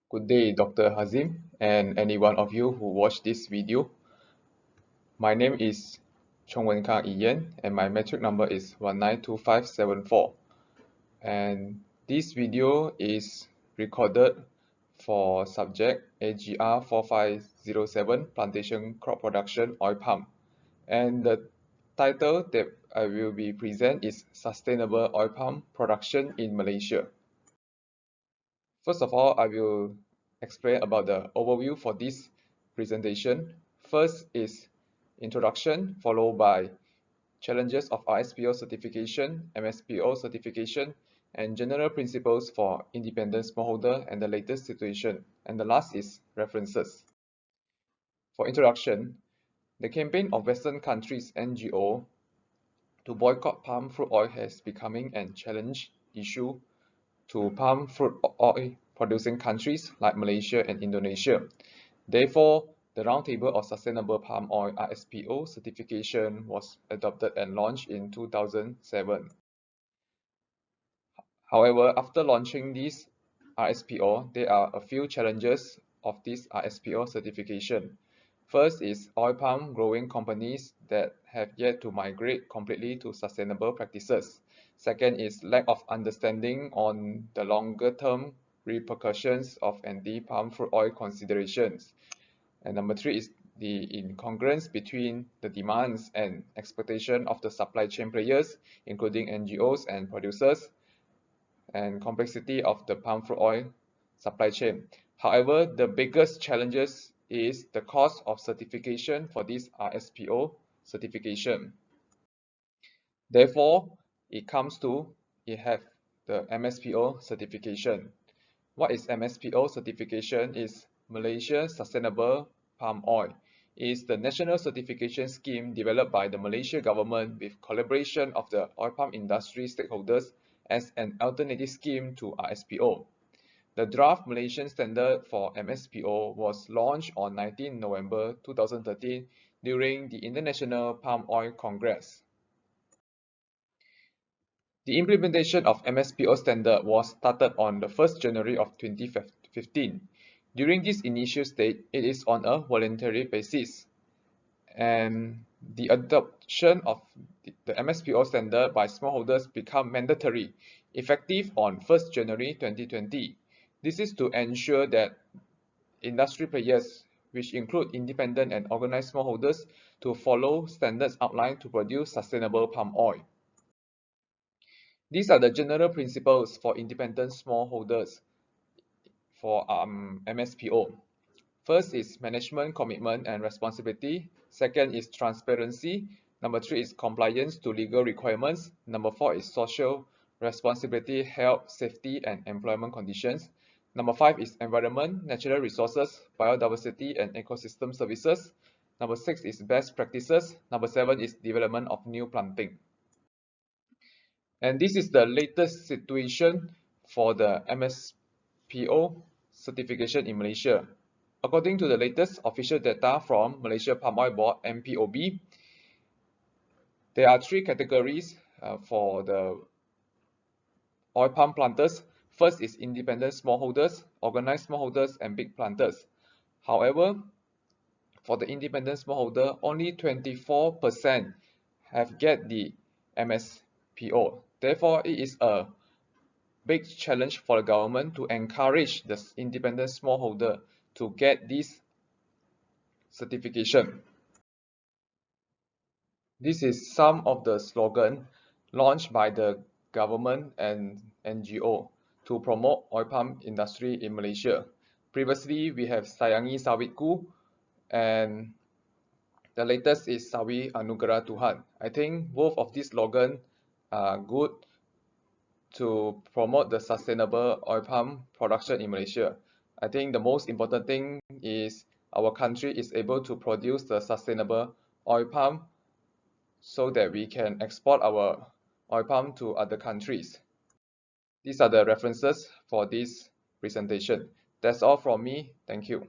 Good day, Dr. Hazim, and any one of you who watched this video. My name is Wen Kang, and my metric number is 192574. And this video is recorded for subject AGR 4507 Plantation Crop Production Oil Palm. And the title that I will be present is Sustainable Oil Palm Production in Malaysia. First of all, I will explain about the overview for this presentation. First is introduction, followed by challenges of RSPO certification, MSPO certification, and general principles for independent smallholder and the latest situation. And the last is references. For introduction, the campaign of Western countries NGO to boycott palm fruit oil has becoming a challenge issue to palm fruit oil producing countries like Malaysia and Indonesia. Therefore, the Roundtable of Sustainable Palm Oil RSPO certification was adopted and launched in 2007. However, after launching this RSPO, there are a few challenges of this RSPO certification. First is oil palm growing companies that have yet to migrate completely to sustainable practices. Second is lack of understanding on the longer-term repercussions of anti-palm fruit oil considerations. And number three is the incongruence between the demands and expectation of the supply chain players, including NGOs and producers, and complexity of the palm fruit oil supply chain. However, the biggest challenges is the cost of certification for this RSPO certification. Therefore, it have the MSPO certification. What is MSPO certification? Is Malaysia Sustainable Palm Oil. It is the national certification scheme developed by the Malaysia government with collaboration of the oil palm industry stakeholders as an alternative scheme to RSPO. The draft Malaysian standard for MSPO was launched on 19 November 2013 during the International Palm Oil Congress. The implementation of MSPO standard was started on the 1st January of 2015. During this initial stage, it is on a voluntary basis, and the adoption of the MSPO standard by smallholders become mandatory, effective on 1st January 2020. This is to ensure that industry players, which include independent and organized smallholders, to follow standards outlined to produce sustainable palm oil. These are the general principles for independent smallholders for MSPO. First is management commitment and responsibility. Second is transparency. Number three is compliance to legal requirements. Number four is social responsibility, health, safety, and employment conditions. Number five is environment, natural resources, biodiversity, and ecosystem services. Number six is best practices. Number seven is development of new planting. And this is the latest situation for the MSPO certification in Malaysia. According to the latest official data from Malaysia Palm Oil Board (MPOB), there are three categories for the oil palm planters. First is independent smallholders, organized smallholders, and big planters. However, for the independent smallholder, only 24% have get the MSPO. Therefore, it is a big challenge for the government to encourage the independent smallholder to get this certification. This is some of the slogan launched by the government and NGO to promote oil palm industry in Malaysia. Previously, we have Sayangi Sawitku, and the latest is Sawi Anugerah Tuhan. I think both of these slogans are good to promote the sustainable oil palm production in Malaysia. I think the most important thing is our country is able to produce the sustainable oil palm so that we can export our oil palm to other countries. These are the references for this presentation. That's all from me. Thank you.